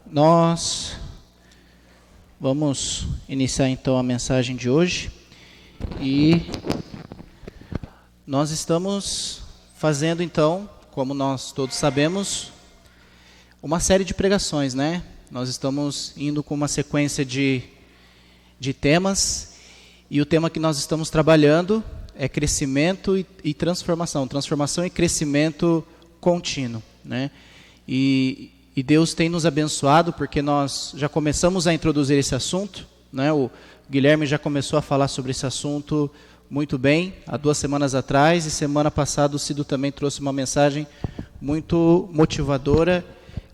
Nós vamos iniciar então a mensagem de hoje e nós estamos fazendo então, como nós todos sabemos, uma série de pregações, né? Nós estamos indo com uma sequência de temas e o tema que nós estamos trabalhando é crescimento e transformação e crescimento contínuo, né? E Deus tem nos abençoado porque nós já começamos a introduzir esse assunto, né? O Guilherme já começou a falar sobre esse assunto muito bem, há 2 semanas atrás, e semana passada o Cido também trouxe uma mensagem muito motivadora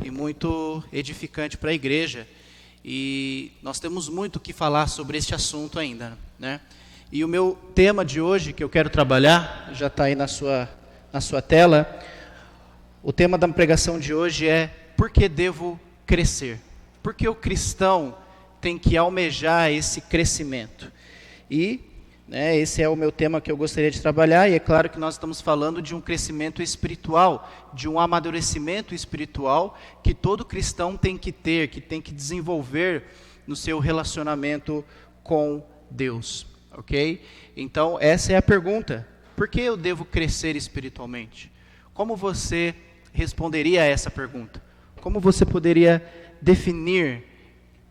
e muito edificante para a igreja. E nós temos muito o que falar sobre este assunto ainda, né? E o meu tema de hoje, que eu quero trabalhar, já está aí na sua tela, o tema da pregação de hoje é: por que devo crescer? Porque o cristão tem que almejar esse crescimento. E esse é o meu tema que eu gostaria de trabalhar, e é claro que nós estamos falando de um crescimento espiritual, de um amadurecimento espiritual que todo cristão tem que ter, que tem que desenvolver no seu relacionamento com Deus, ok? Então essa é a pergunta: por que eu devo crescer espiritualmente? Como você responderia a essa pergunta? Como você poderia definir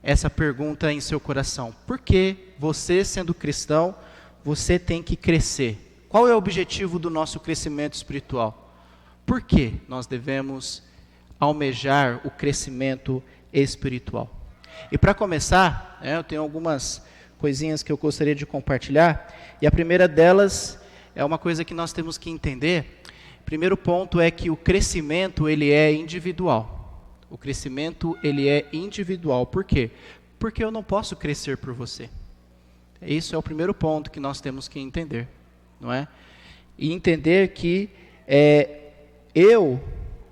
essa pergunta em seu coração? Por que você, sendo cristão, você tem que crescer? Qual é o objetivo do nosso crescimento espiritual? Por que nós devemos almejar o crescimento espiritual? E para começar, eu tenho algumas coisinhas que eu gostaria de compartilhar, e a primeira delas é uma coisa que nós temos que entender. O primeiro ponto é que o crescimento ele é individual. O crescimento ele é individual. Por quê? Porque eu não posso crescer por você. Isso é o primeiro ponto que nós temos que entender, não é? E entender que eu,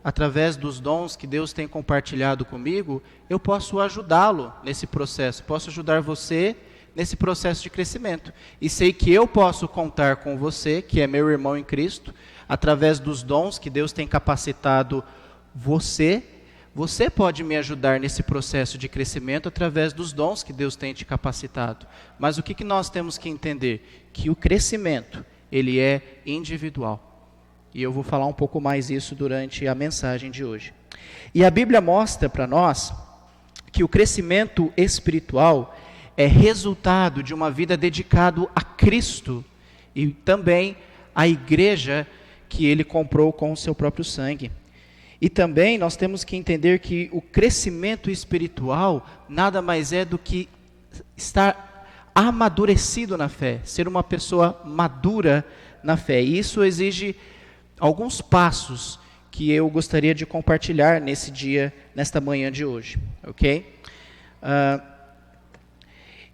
através dos dons que Deus tem compartilhado comigo, eu posso ajudá-lo nesse processo, posso ajudar você nesse processo de crescimento. E sei que eu posso contar com você, que é meu irmão em Cristo, através dos dons que Deus tem capacitado você. Você pode me ajudar nesse processo de crescimento através dos dons que Deus tem te capacitado. Mas o que nós temos que entender? Que o crescimento, ele é individual. E eu vou falar um pouco mais isso durante a mensagem de hoje. E a Bíblia mostra para nós que o crescimento espiritual é resultado de uma vida dedicada a Cristo e também à igreja que Ele comprou com o seu próprio sangue. E também nós temos que entender que o crescimento espiritual nada mais é do que estar amadurecido na fé, ser uma pessoa madura na fé. E isso exige alguns passos que eu gostaria de compartilhar nesse dia, nesta manhã de hoje, ok?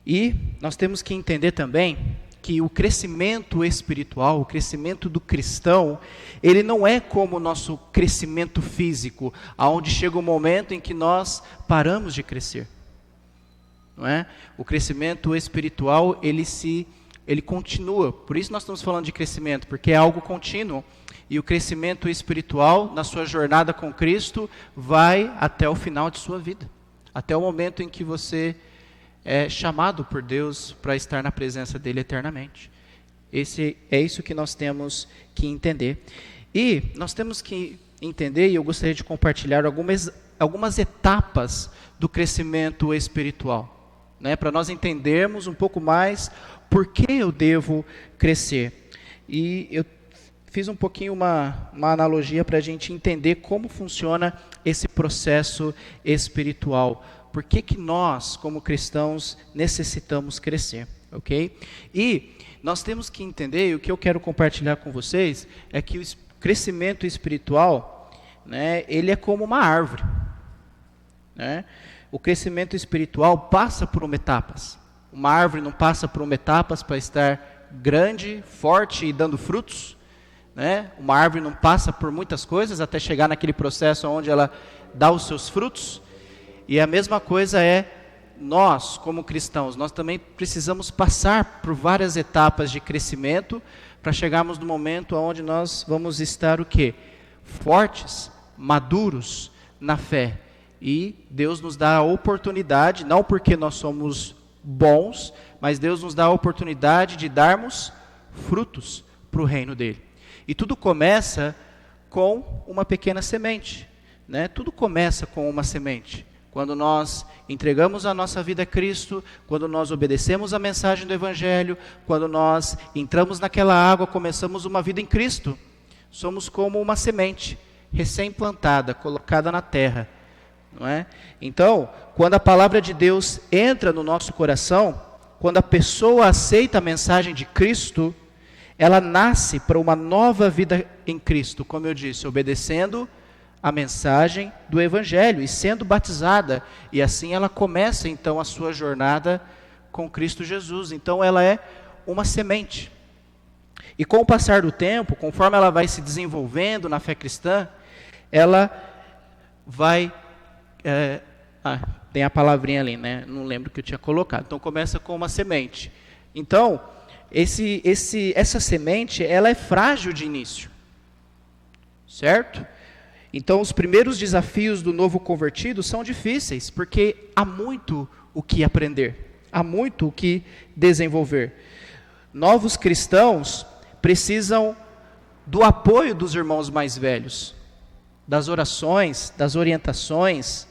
E nós temos que entender também que o crescimento espiritual, o crescimento do cristão, ele não é como o nosso crescimento físico, aonde chega um momento em que nós paramos de crescer, não é? O crescimento espiritual, ele continua. Por isso nós estamos falando de crescimento, porque é algo contínuo. E o crescimento espiritual, na sua jornada com Cristo, vai até o final de sua vida, até o momento em que você é chamado por Deus para estar na presença dele eternamente. É isso que nós temos que entender. E nós temos que entender, e eu gostaria de compartilhar algumas etapas do crescimento espiritual, né, para nós entendermos um pouco mais por que eu devo crescer. E eu fiz um pouquinho uma analogia para a gente entender como funciona esse processo espiritual. Por que nós, como cristãos, necessitamos crescer, ok? E nós temos que entender, e o que eu quero compartilhar com vocês, é que o crescimento espiritual, né, ele é como uma árvore, né? O crescimento espiritual passa por etapas. Uma árvore não passa por etapas para estar grande, forte e dando frutos, né? Uma árvore não passa por muitas coisas até chegar naquele processo onde ela dá os seus frutos. E a mesma coisa é nós, como cristãos, nós também precisamos passar por várias etapas de crescimento para chegarmos no momento onde nós vamos estar o quê? Fortes, maduros na fé. E Deus nos dá a oportunidade, não porque nós somos bons, mas Deus nos dá a oportunidade de darmos frutos para o reino dele. E tudo começa com uma pequena semente, né? Tudo começa com uma semente. Quando nós entregamos a nossa vida a Cristo, quando nós obedecemos a mensagem do Evangelho, quando nós entramos naquela água, começamos uma vida em Cristo, somos como uma semente recém-plantada, colocada na terra, não é? Então, quando a palavra de Deus entra no nosso coração, quando a pessoa aceita a mensagem de Cristo, ela nasce para uma nova vida em Cristo, como eu disse, obedecendo a mensagem do Evangelho e sendo batizada, e assim ela começa então a sua jornada com Cristo Jesus. Então ela é uma semente. E com o passar do tempo, conforme ela vai se desenvolvendo na fé cristã, ela vai... tem a palavrinha ali, né? Não lembro o que eu tinha colocado. Então começa com uma semente. Então, essa semente, ela é frágil de início. Certo? Então, os primeiros desafios do novo convertido são difíceis, porque há muito o que aprender, há muito o que desenvolver. Novos cristãos precisam do apoio dos irmãos mais velhos, das orações, das orientações,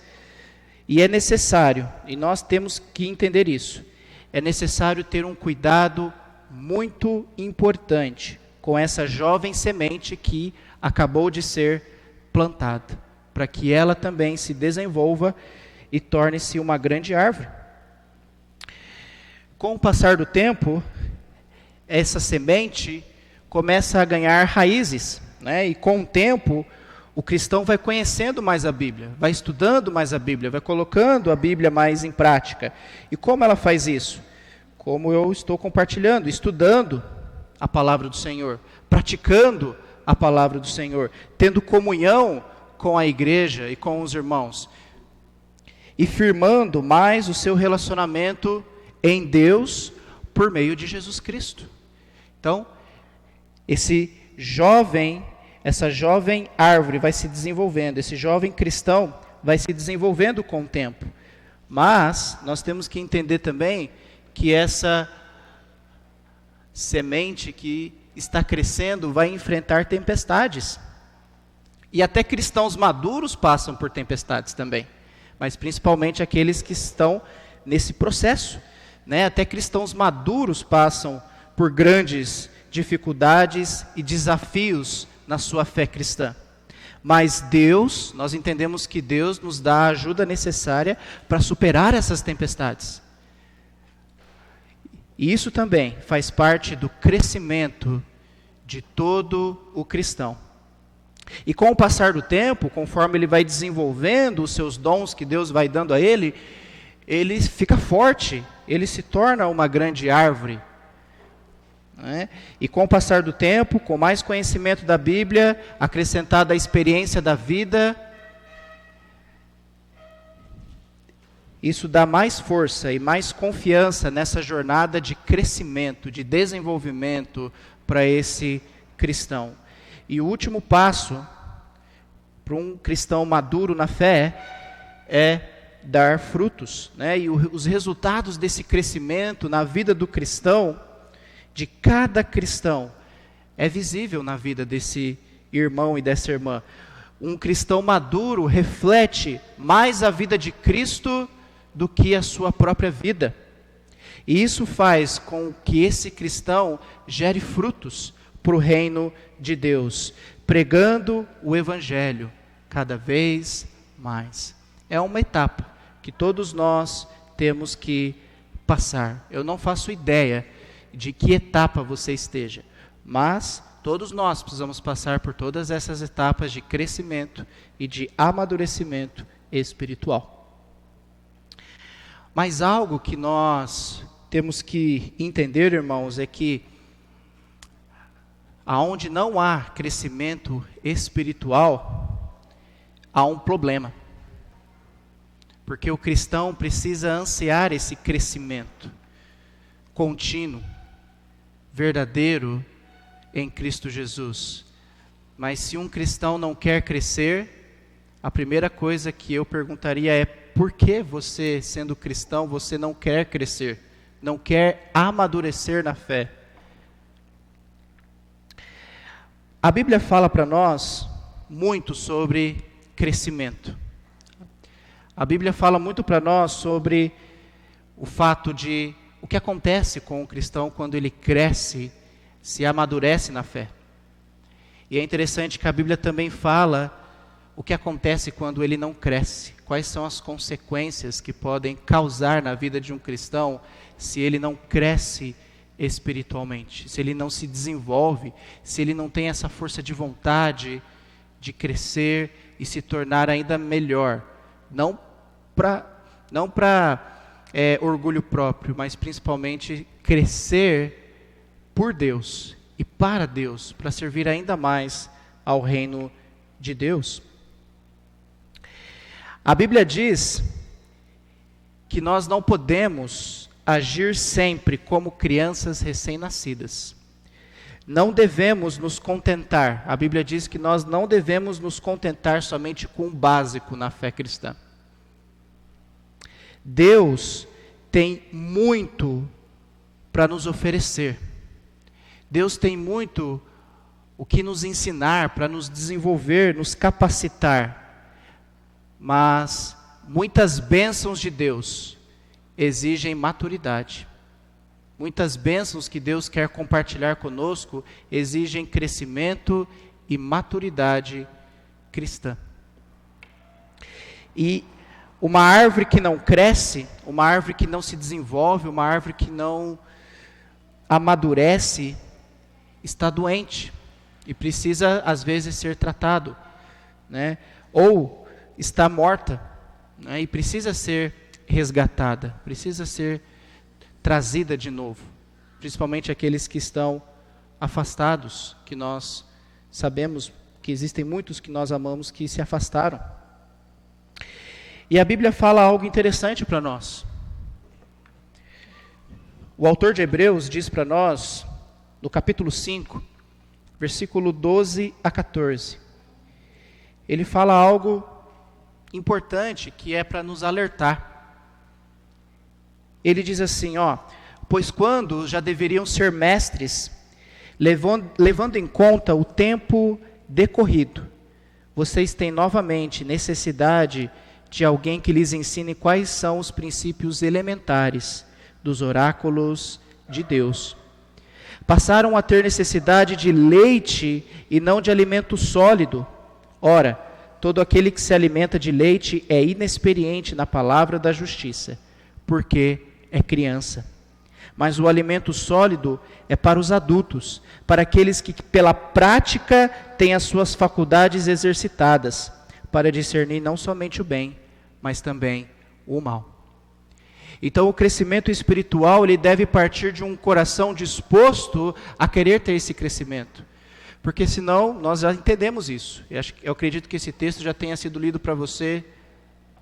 e é necessário, e nós temos que entender isso, é necessário ter um cuidado muito importante com essa jovem semente que acabou de ser plantada, para que ela também se desenvolva e torne-se uma grande árvore. Com o passar do tempo, essa semente começa a ganhar raízes, né? E com o tempo, o cristão vai conhecendo mais a Bíblia, vai estudando mais a Bíblia, vai colocando a Bíblia mais em prática. E como ela faz isso? Como eu estou compartilhando, estudando a palavra do Senhor, praticando a palavra do Senhor, tendo comunhão com a igreja e com os irmãos, e firmando mais o seu relacionamento em Deus por meio de Jesus Cristo. Então, essa jovem árvore vai se desenvolvendo, esse jovem cristão vai se desenvolvendo com o tempo. Mas nós temos que entender também que essa semente que está crescendo vai enfrentar tempestades. E até cristãos maduros passam por tempestades também, mas principalmente aqueles que estão nesse processo, né? Até cristãos maduros passam por grandes dificuldades e desafios na sua fé cristã. Mas Deus, nós entendemos que Deus nos dá a ajuda necessária para superar essas tempestades. E isso também faz parte do crescimento de todo o cristão. E com o passar do tempo, conforme ele vai desenvolvendo os seus dons que Deus vai dando a ele fica forte, ele se torna uma grande árvore. Né? E com o passar do tempo, com mais conhecimento da Bíblia, acrescentada a experiência da vida, isso dá mais força e mais confiança nessa jornada de crescimento, de desenvolvimento para esse cristão. E o último passo para um cristão maduro na fé é dar frutos, né? E os resultados desse crescimento na vida do cristão, de cada cristão, é visível na vida desse irmão e dessa irmã. Um cristão maduro reflete mais a vida de Cristo do que a sua própria vida. E isso faz com que esse cristão gere frutos para o reino de Deus, pregando o Evangelho cada vez mais. É uma etapa que todos nós temos que passar. Eu não faço ideia de que etapa você esteja, mas todos nós precisamos passar por todas essas etapas de crescimento e de amadurecimento espiritual. Mas algo que nós temos que entender, irmãos, é que aonde não há crescimento espiritual, há um problema. Porque o cristão precisa ansiar esse crescimento contínuo, verdadeiro em Cristo Jesus. Mas se um cristão não quer crescer, a primeira coisa que eu perguntaria é: por que você, sendo cristão, você não quer crescer, não quer amadurecer na fé? A Bíblia fala para nós muito sobre crescimento. A Bíblia fala muito para nós sobre o fato de o que acontece com o cristão quando ele cresce, se amadurece na fé. E é interessante que a Bíblia também fala o que acontece quando ele não cresce. Quais são as consequências que podem causar na vida de um cristão se ele não cresce espiritualmente, se ele não se desenvolve, se ele não tem essa força de vontade de crescer e se tornar ainda melhor. Não para orgulho próprio, mas principalmente crescer por Deus e para Deus, para servir ainda mais ao reino de Deus. A Bíblia diz que nós não podemos agir sempre como crianças recém-nascidas. Não devemos nos contentar. A Bíblia diz que nós não devemos nos contentar somente com o básico na fé cristã. Deus tem muito para nos oferecer. Deus tem muito o que nos ensinar, para nos desenvolver, nos capacitar. Mas muitas bênçãos de Deus exigem maturidade. Muitas bênçãos que Deus quer compartilhar conosco exigem crescimento e maturidade cristã. E uma árvore que não cresce, uma árvore que não se desenvolve, uma árvore que não amadurece, está doente e precisa às vezes ser tratado, né? Ou está morta, né? E precisa ser resgatada, precisa ser trazida de novo, principalmente aqueles que estão afastados, que nós sabemos que existem muitos que nós amamos que se afastaram. E a Bíblia fala algo interessante para nós. O autor de Hebreus diz para nós, no capítulo 5, versículo 12 a 14, ele fala algo importante que é para nos alertar. Ele diz assim, pois quando já deveriam ser mestres, levando em conta o tempo decorrido, vocês têm novamente necessidade de alguém que lhes ensine quais são os princípios elementares dos oráculos de Deus. Passaram a ter necessidade de leite e não de alimento sólido. Ora, todo aquele que se alimenta de leite é inexperiente na palavra da justiça, porque é criança. Mas o alimento sólido é para os adultos, para aqueles que pela prática têm as suas faculdades exercitadas, para discernir não somente o bem, mas também o mal. Então o crescimento espiritual, ele deve partir de um coração disposto a querer ter esse crescimento. Porque senão, nós já entendemos isso. Eu acredito que esse texto já tenha sido lido para você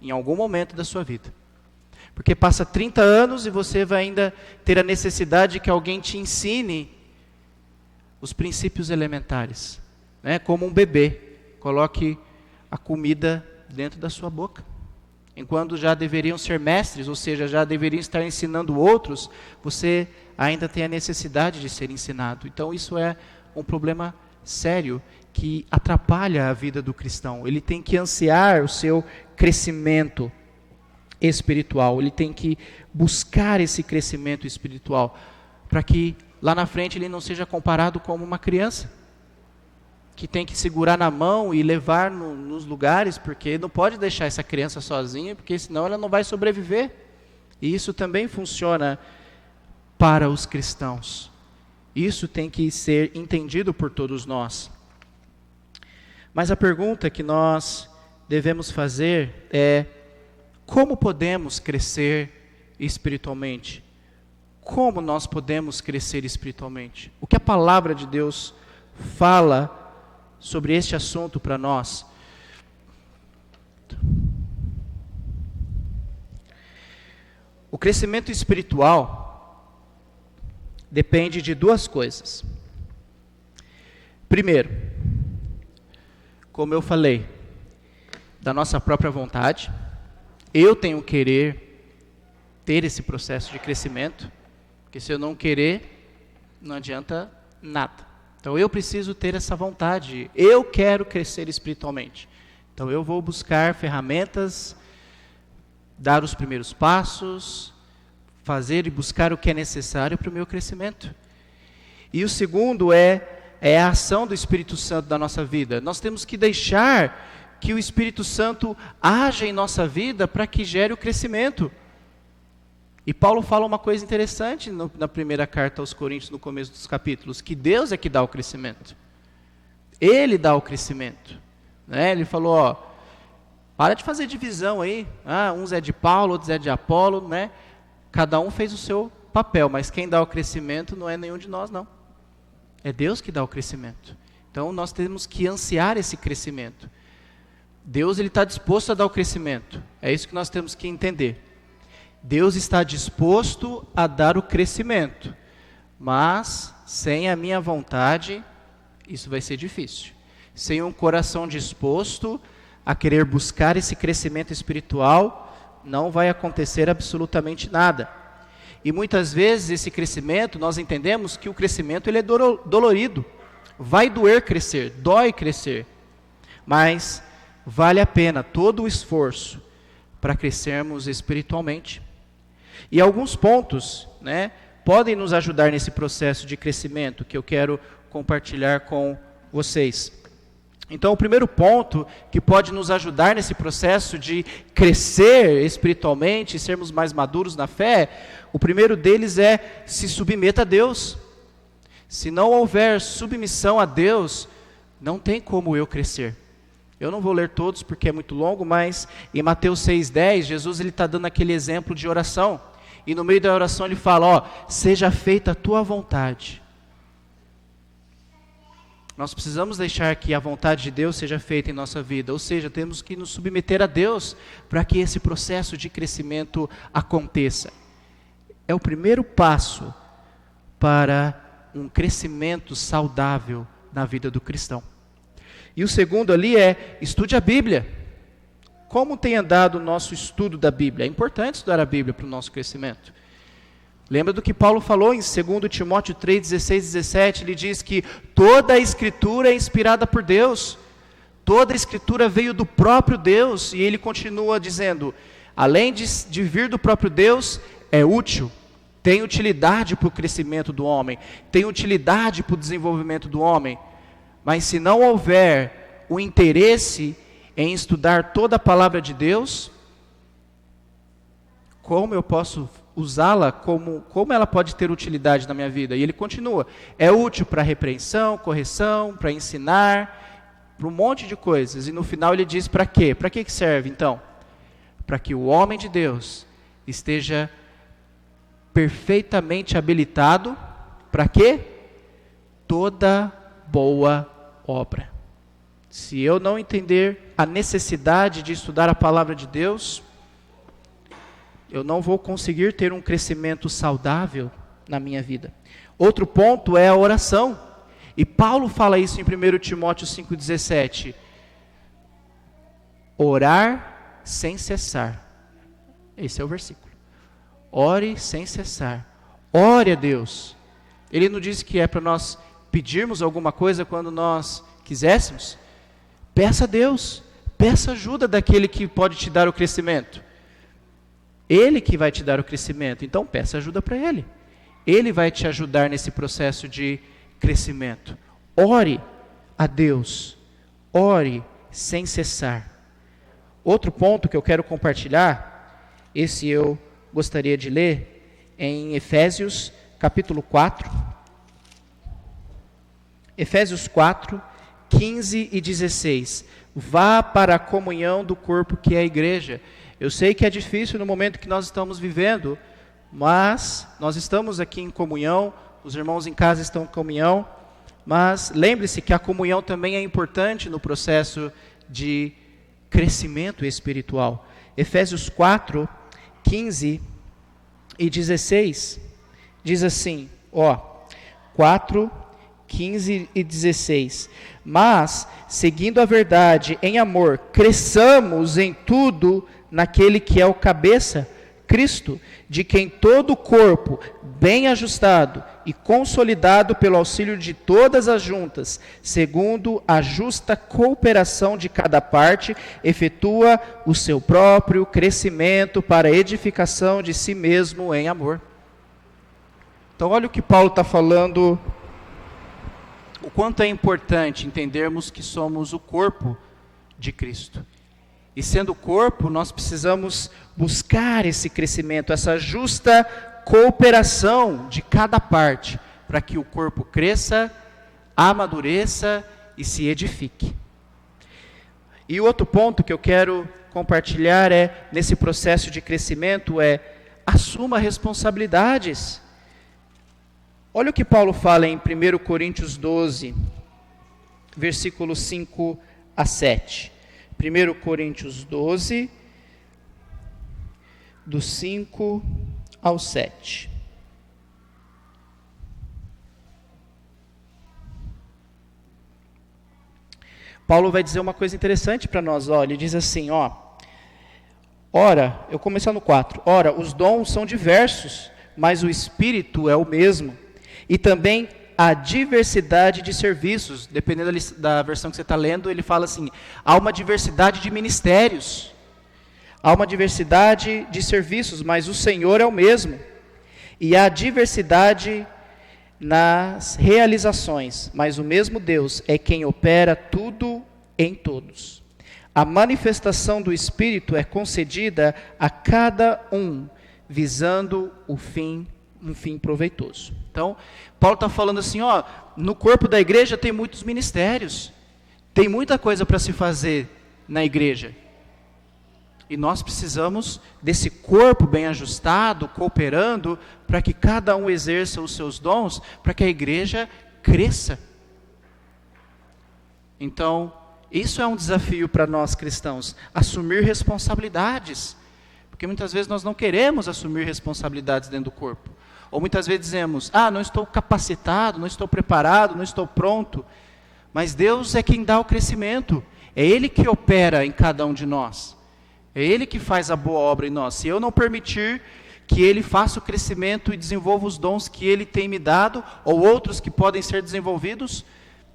em algum momento da sua vida. Porque passa 30 anos e você vai ainda ter a necessidade de que alguém te ensine os princípios elementares. Né? Como um bebê, coloque a comida dentro da sua boca. Enquanto já deveriam ser mestres, ou seja, já deveriam estar ensinando outros, você ainda tem a necessidade de ser ensinado. Então isso é um problema sério que atrapalha a vida do cristão. Ele tem que ansiar o seu crescimento espiritual, ele tem que buscar esse crescimento espiritual, para que lá na frente ele não seja comparado como uma criança, que tem que segurar na mão e levar nos lugares, porque não pode deixar essa criança sozinha, porque senão ela não vai sobreviver. E isso também funciona para os cristãos. Isso tem que ser entendido por todos nós. Mas a pergunta que nós devemos fazer é: como podemos crescer espiritualmente? Como nós podemos crescer espiritualmente? O que a palavra de Deus fala sobre este assunto para nós? O crescimento espiritual depende de duas coisas. Primeiro, como eu falei, da nossa própria vontade. Eu tenho que querer ter esse processo de crescimento, porque se eu não querer, não adianta nada. Então eu preciso ter essa vontade, eu quero crescer espiritualmente. Então eu vou buscar ferramentas, dar os primeiros passos, fazer e buscar o que é necessário para o meu crescimento. E o segundo é a ação do Espírito Santo na nossa vida. Nós temos que deixar que o Espírito Santo haja em nossa vida para que gere o crescimento. E Paulo fala uma coisa interessante na primeira carta aos Coríntios, no começo dos capítulos, que Deus é que dá o crescimento. Ele dá o crescimento. Né? Ele falou, para de fazer divisão aí. Uns é de Paulo, outros é de Apolo. Né? Cada um fez o seu papel, mas quem dá o crescimento não é nenhum de nós, não. É Deus que dá o crescimento. Então nós temos que ansiar esse crescimento. Deus está disposto a dar o crescimento. É isso que nós temos que entender. Deus está disposto a dar o crescimento, mas sem a minha vontade, isso vai ser difícil. Sem um coração disposto a querer buscar esse crescimento espiritual, não vai acontecer absolutamente nada. E muitas vezes esse crescimento, nós entendemos que o crescimento ele é dolorido. Vai doer crescer, dói crescer, mas vale a pena todo o esforço para crescermos espiritualmente. E alguns pontos, né, podem nos ajudar nesse processo de crescimento que eu quero compartilhar com vocês. Então, o primeiro ponto que pode nos ajudar nesse processo de crescer espiritualmente, sermos mais maduros na fé, o primeiro deles é se submeta a Deus. Se não houver submissão a Deus, não tem como eu crescer. Eu não vou ler todos porque é muito longo, mas em Mateus 6,10, Jesus está dando aquele exemplo de oração. E no meio da oração ele fala, seja feita a tua vontade. Nós precisamos deixar que a vontade de Deus seja feita em nossa vida. Ou seja, temos que nos submeter a Deus para que esse processo de crescimento aconteça. É o primeiro passo para um crescimento saudável na vida do cristão. E o segundo ali é, estude a Bíblia. Como tem andado o nosso estudo da Bíblia? É importante estudar a Bíblia para o nosso crescimento. Lembra do que Paulo falou em 2 Timóteo 3, 16 e 17? Ele diz que toda a Escritura é inspirada por Deus. Toda a Escritura veio do próprio Deus. E ele continua dizendo, além de vir do próprio Deus, é útil. Tem utilidade para o crescimento do homem. Tem utilidade para o desenvolvimento do homem. Mas se não houver o interesse em estudar toda a palavra de Deus, como eu posso usá-la, como ela pode ter utilidade na minha vida? E ele continua, é útil para repreensão, correção, para ensinar, para um monte de coisas. E no final ele diz para quê? Para que serve então? Para que o homem de Deus esteja perfeitamente habilitado, para quê? Toda boa obra. Se eu não entender a necessidade de estudar a palavra de Deus, eu não vou conseguir ter um crescimento saudável na minha vida. Outro ponto é a oração. E Paulo fala isso em 1 Timóteo 5,17. Orar sem cessar. Esse é o versículo. Ore sem cessar. Ore a Deus. Ele não diz que é para nós pedirmos alguma coisa quando nós quiséssemos. Peça a Deus, peça ajuda daquele que pode te dar o crescimento. Ele que vai te dar o crescimento, então peça ajuda para Ele. Ele vai te ajudar nesse processo de crescimento. Ore a Deus, ore sem cessar. Outro ponto que eu quero compartilhar, esse eu gostaria de ler, em Efésios capítulo 4. Efésios 4, 15 e 16. Vá para a comunhão do corpo que é a igreja. Eu sei que é difícil no momento que nós estamos vivendo, mas nós estamos aqui em comunhão, os irmãos em casa estão em comunhão, mas lembre-se que a comunhão também é importante no processo de crescimento espiritual. Efésios 4, 15 e 16, diz assim, 4, 15 e 16. Mas, seguindo a verdade em amor, cresçamos em tudo naquele que é o cabeça, Cristo, de quem todo o corpo, bem ajustado e consolidado pelo auxílio de todas as juntas, segundo a justa cooperação de cada parte, efetua o seu próprio crescimento para a edificação de si mesmo em amor. Então olha o que Paulo está falando, o quanto é importante entendermos que somos o corpo de Cristo. E sendo o corpo, nós precisamos buscar esse crescimento, essa justa cooperação de cada parte, para que o corpo cresça, amadureça e se edifique. E o outro ponto que eu quero compartilhar nesse processo de crescimento, assuma responsabilidades. Olha o que Paulo fala em 1 Coríntios 12, versículos 5 a 7. 1 Coríntios 12, do 5 ao 7. Paulo vai dizer uma coisa interessante para nós, ele diz assim, ora, eu começar no 4, ora, os dons são diversos, mas o Espírito é o mesmo, e também a diversidade de serviços, dependendo da versão que você está lendo, ele fala assim, há uma diversidade de ministérios, há uma diversidade de serviços, mas o Senhor é o mesmo, e há diversidade nas realizações, mas o mesmo Deus é quem opera tudo em todos. A manifestação do Espírito é concedida a cada um, visando um fim proveitoso. Então, Paulo está falando assim, no corpo da igreja tem muitos ministérios, tem muita coisa para se fazer na igreja. E nós precisamos desse corpo bem ajustado, cooperando, para que cada um exerça os seus dons, para que a igreja cresça. Então, isso é um desafio para nós cristãos, assumir responsabilidades. Porque muitas vezes nós não queremos assumir responsabilidades dentro do corpo. Ou muitas vezes dizemos, não estou capacitado, não estou preparado, não estou pronto. Mas Deus é quem dá o crescimento. É Ele que opera em cada um de nós. É Ele que faz a boa obra em nós. Se eu não permitir que Ele faça o crescimento e desenvolva os dons que Ele tem me dado, ou outros que podem ser desenvolvidos,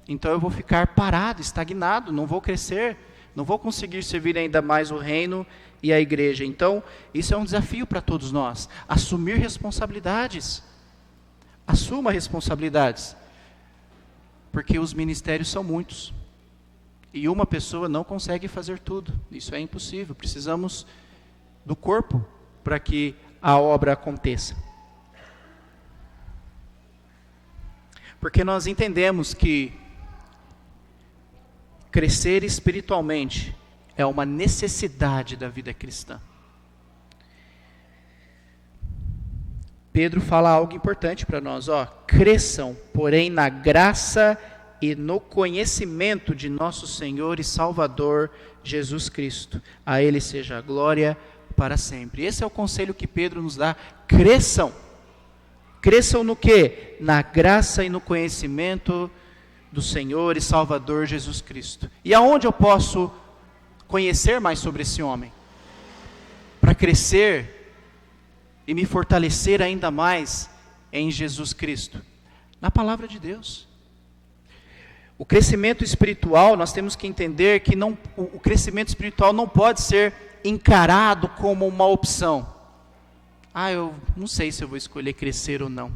então eu vou ficar parado, estagnado, não vou crescer, não vou conseguir servir ainda mais o reino e a igreja. Então, isso é um desafio para todos nós, assumir responsabilidades. Assuma responsabilidades, porque os ministérios são muitos, e uma pessoa não consegue fazer tudo, isso é impossível, precisamos do corpo para que a obra aconteça. Porque nós entendemos que crescer espiritualmente é uma necessidade da vida cristã. Pedro fala algo importante para nós, cresçam, porém, na graça e no conhecimento de nosso Senhor e Salvador Jesus Cristo. A Ele seja a glória para sempre. Esse é o conselho que Pedro nos dá, cresçam. Cresçam no quê? Na graça e no conhecimento do Senhor e Salvador Jesus Cristo. E aonde eu posso conhecer mais sobre esse homem? Para crescer e me fortalecer ainda mais em Jesus Cristo? Na palavra de Deus. O crescimento espiritual, nós temos que entender que o crescimento espiritual não pode ser encarado como uma opção. Eu não sei se eu vou escolher crescer ou não.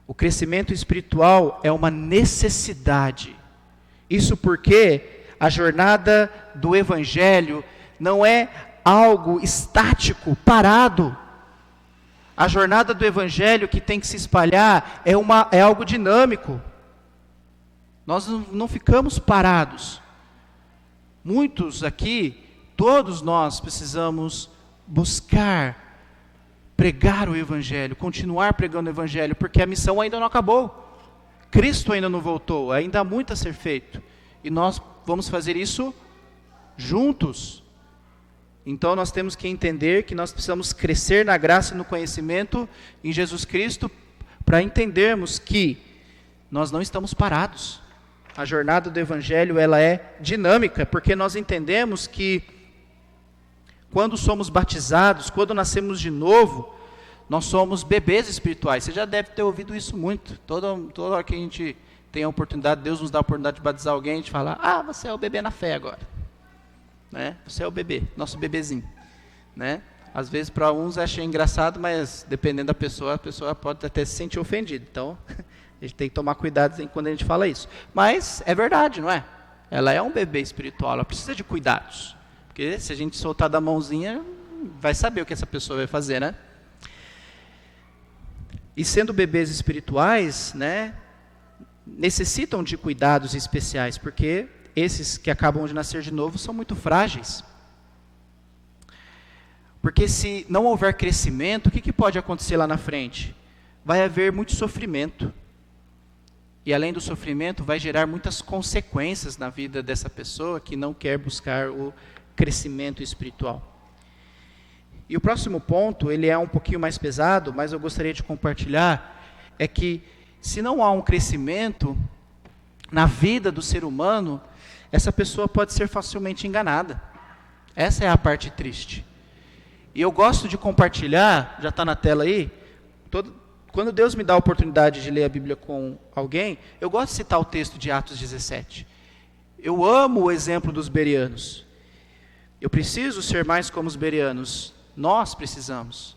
O crescimento espiritual é uma necessidade. Isso porque a jornada do Evangelho não é algo estático, parado. A jornada do Evangelho que tem que se espalhar é algo dinâmico. Nós não ficamos parados. Muitos aqui, todos nós precisamos buscar pregar o Evangelho, continuar pregando o Evangelho, porque a missão ainda não acabou. Cristo ainda não voltou, ainda há muito a ser feito. E nós vamos fazer isso juntos. Então nós temos que entender que nós precisamos crescer na graça e no conhecimento em Jesus Cristo, para entendermos que nós não estamos parados. A jornada do Evangelho, ela é dinâmica, porque nós entendemos que quando somos batizados, quando nascemos de novo, nós somos bebês espirituais. Você já deve ter ouvido isso muito. Toda hora que a gente tem a oportunidade, Deus nos dá a oportunidade de batizar alguém, a gente fala, você é o bebê na fé agora. Né? Você é o bebê, nosso bebezinho. Né? Às vezes para uns achei engraçado, mas dependendo da pessoa, a pessoa pode até se sentir ofendida. Então, a gente tem que tomar cuidado quando a gente fala isso. Mas é verdade, não é? Ela é um bebê espiritual, ela precisa de cuidados. Porque se a gente soltar da mãozinha, vai saber o que essa pessoa vai fazer, né? E sendo bebês espirituais, né, necessitam de cuidados especiais, porque esses que acabam de nascer de novo são muito frágeis. Porque se não houver crescimento, o que pode acontecer lá na frente? Vai haver muito sofrimento. E além do sofrimento, vai gerar muitas consequências na vida dessa pessoa que não quer buscar o crescimento espiritual. E o próximo ponto, ele é um pouquinho mais pesado, mas eu gostaria de compartilhar, é que se não há um crescimento na vida do ser humano, essa pessoa pode ser facilmente enganada. Essa é a parte triste. E eu gosto de compartilhar, já está na tela aí, quando Deus me dá a oportunidade de ler a Bíblia com alguém, eu gosto de citar o texto de Atos 17. Eu amo o exemplo dos bereanos. Eu preciso ser mais como os bereanos. Nós precisamos.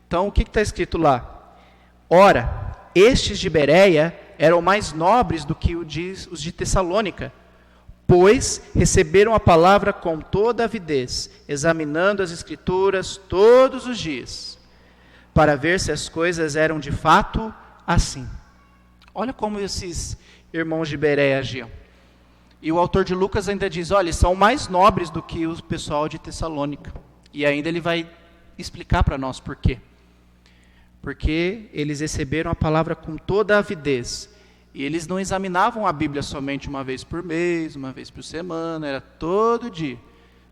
Então, o que está escrito lá? Ora, estes de Bereia eram mais nobres do que os de Tessalônica, pois receberam a palavra com toda avidez, examinando as Escrituras todos os dias, para ver se as coisas eram de fato assim. Olha como esses irmãos de Bereia agiam. E o autor de Lucas ainda diz, olha, eles são mais nobres do que o pessoal de Tessalônica. E ainda ele vai explicar para nós por quê. Porque eles receberam a palavra com toda a avidez. E eles não examinavam a Bíblia somente uma vez por mês, uma vez por semana, era todo dia.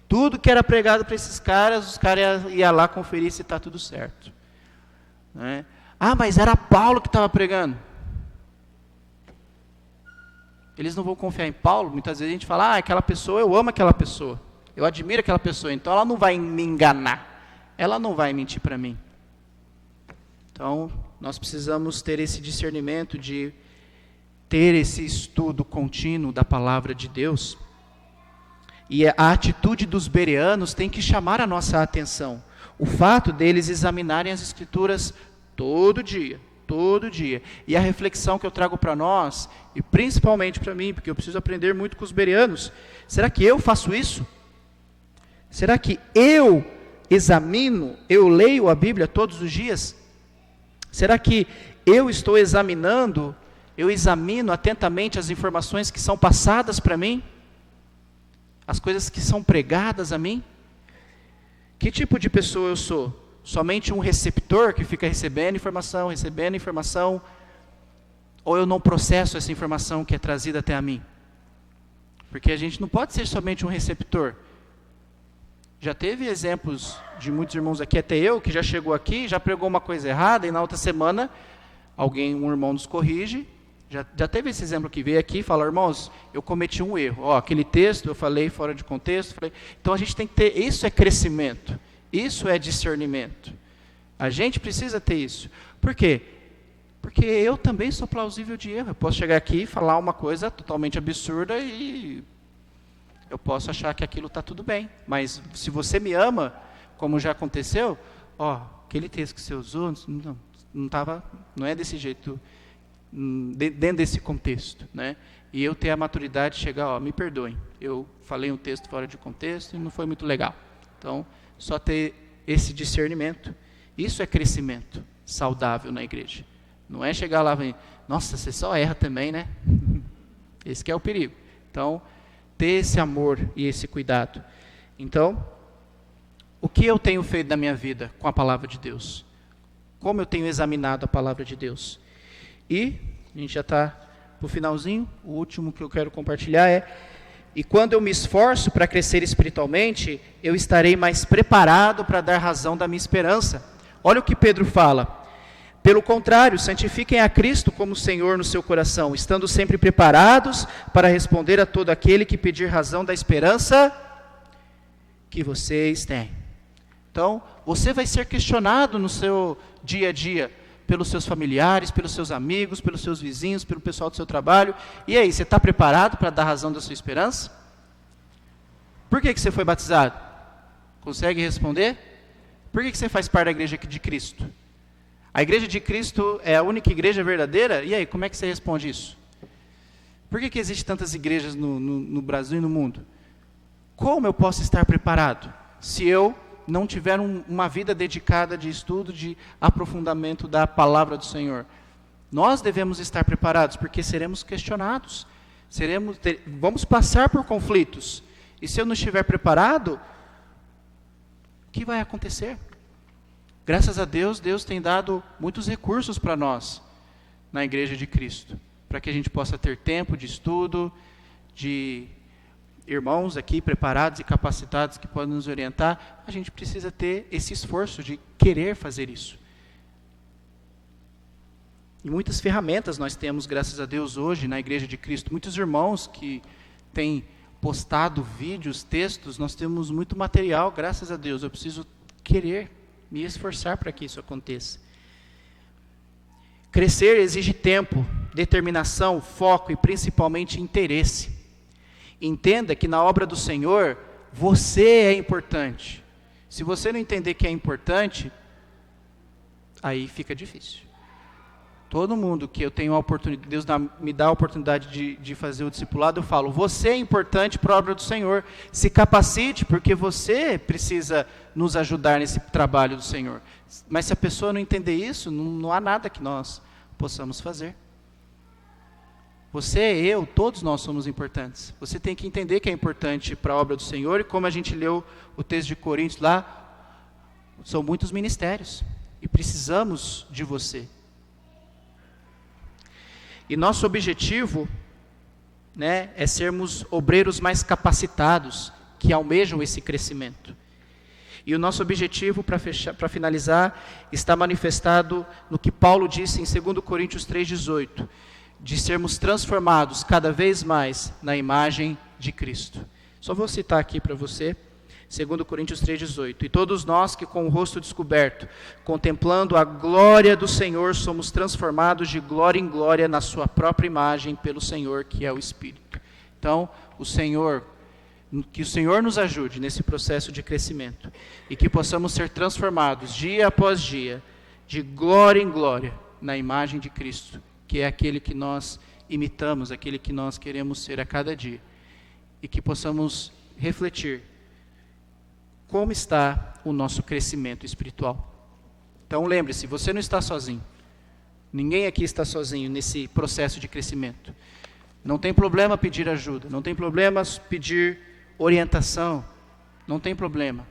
Tudo que era pregado para esses caras, os caras iam lá conferir se está tudo certo. Né? Mas era Paulo que estava pregando. Eles não vão confiar em Paulo. Muitas vezes a gente fala, aquela pessoa, eu amo aquela pessoa. Eu admiro aquela pessoa, então ela não vai me enganar. Ela não vai mentir para mim. Então, nós precisamos ter esse discernimento de ter esse estudo contínuo da palavra de Deus. E a atitude dos bereanos tem que chamar a nossa atenção. O fato deles examinarem as Escrituras todo dia. E a reflexão que eu trago para nós, e principalmente para mim, porque eu preciso aprender muito com os bereanos, será que eu faço isso? Será que eu examino, eu leio a Bíblia todos os dias? Será que eu estou examinando, eu examino atentamente as informações que são passadas para mim? As coisas que são pregadas a mim? Que tipo de pessoa eu sou? Somente um receptor que fica recebendo informação, ou eu não processo essa informação que é trazida até a mim? Porque a gente não pode ser somente um receptor. Já teve exemplos de muitos irmãos aqui, até eu, que já chegou aqui, já pregou uma coisa errada, e na outra semana, um irmão nos corrige. Já teve esse exemplo que veio aqui e fala, irmãos, eu cometi um erro. Aquele texto eu falei fora de contexto. Então a gente tem que ter, isso é crescimento, isso é discernimento. A gente precisa ter isso. Por quê? Porque eu também sou plausível de erro. Eu posso chegar aqui e falar uma coisa totalmente absurda e eu posso achar que aquilo está tudo bem. Mas se você me ama, como já aconteceu, aquele texto que você usou, não é desse jeito, dentro desse contexto, né? E eu ter a maturidade de chegar, me perdoem, eu falei um texto fora de contexto e não foi muito legal. Então, só ter esse discernimento, isso é crescimento saudável na igreja. Não é chegar lá e nossa, você só erra também, né? Esse que é o perigo. Então, ter esse amor e esse cuidado. Então, o que eu tenho feito na minha vida com a palavra de Deus? Como eu tenho examinado a palavra de Deus? E, a gente já está para o finalzinho, o último que eu quero compartilhar e quando eu me esforço para crescer espiritualmente, eu estarei mais preparado para dar razão da minha esperança. Olha o que Pedro fala. Pelo contrário, santifiquem a Cristo como Senhor no seu coração, estando sempre preparados para responder a todo aquele que pedir razão da esperança que vocês têm. Então, você vai ser questionado no seu dia a dia, pelos seus familiares, pelos seus amigos, pelos seus vizinhos, pelo pessoal do seu trabalho. E aí, você está preparado para dar razão da sua esperança? Por que você foi batizado? Consegue responder? Por que você faz parte da igreja de Cristo? A igreja de Cristo é a única igreja verdadeira? E aí, como é que você responde isso? Por que existem tantas igrejas no Brasil e no mundo? Como eu posso estar preparado se eu não tiver uma vida dedicada de estudo, de aprofundamento da palavra do Senhor? Nós devemos estar preparados, porque seremos questionados. Vamos passar por conflitos. E se eu não estiver preparado, o que vai acontecer? Graças a Deus, Deus tem dado muitos recursos para nós, na Igreja de Cristo, para que a gente possa ter tempo de estudo, de irmãos aqui preparados e capacitados que podem nos orientar. A gente precisa ter esse esforço de querer fazer isso. E muitas ferramentas nós temos, graças a Deus, hoje na Igreja de Cristo. Muitos irmãos que têm postado vídeos, textos, nós temos muito material, graças a Deus. Eu preciso querer me esforçar para que isso aconteça. Crescer exige tempo, determinação, foco e principalmente interesse. Entenda que na obra do Senhor, você é importante. Se você não entender que é importante, aí fica difícil. Todo mundo que eu tenho a oportunidade, Deus me dá a oportunidade de fazer o discipulado, eu falo, você é importante para a obra do Senhor. Se capacite, porque você precisa nos ajudar nesse trabalho do Senhor. Mas se a pessoa não entender isso, não há nada que nós possamos fazer. Você, eu, todos nós somos importantes. Você tem que entender que é importante para a obra do Senhor, e como a gente leu o texto de Coríntios lá, são muitos ministérios, e precisamos de você. E nosso objetivo, é sermos obreiros mais capacitados, que almejam esse crescimento. E o nosso objetivo, para finalizar, está manifestado no que Paulo disse em 2 Coríntios 3,18, de sermos transformados cada vez mais na imagem de Cristo. Só vou citar aqui para você, 2 Coríntios 3,18. E todos nós que com o rosto descoberto, contemplando a glória do Senhor, somos transformados de glória em glória na sua própria imagem pelo Senhor, que é o Espírito. Então, que o Senhor nos ajude nesse processo de crescimento, e que possamos ser transformados dia após dia, de glória em glória, na imagem de Cristo, que é aquele que nós imitamos, aquele que nós queremos ser a cada dia, e que possamos refletir como está o nosso crescimento espiritual. Então lembre-se, você não está sozinho. Ninguém aqui está sozinho nesse processo de crescimento. Não tem problema pedir ajuda, não tem problema pedir orientação, não tem problema.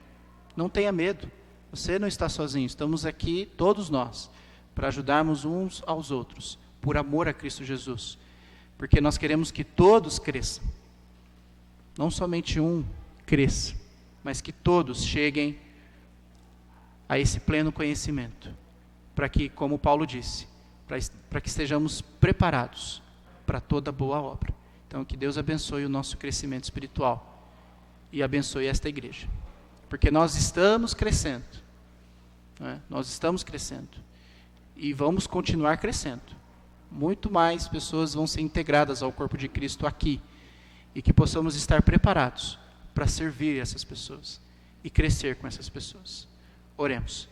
Não tenha medo, você não está sozinho. Estamos aqui, todos nós, para ajudarmos uns aos outros, por amor a Cristo Jesus. Porque nós queremos que todos cresçam. Não somente um cresça, mas que todos cheguem a esse pleno conhecimento, para que, como Paulo disse, para que estejamos preparados para toda boa obra. Então, que Deus abençoe o nosso crescimento espiritual e abençoe esta igreja, porque nós estamos crescendo, nós estamos crescendo e vamos continuar crescendo. Muito mais pessoas vão ser integradas ao corpo de Cristo aqui, e que possamos estar preparados para servir essas pessoas e crescer com essas pessoas. Oremos.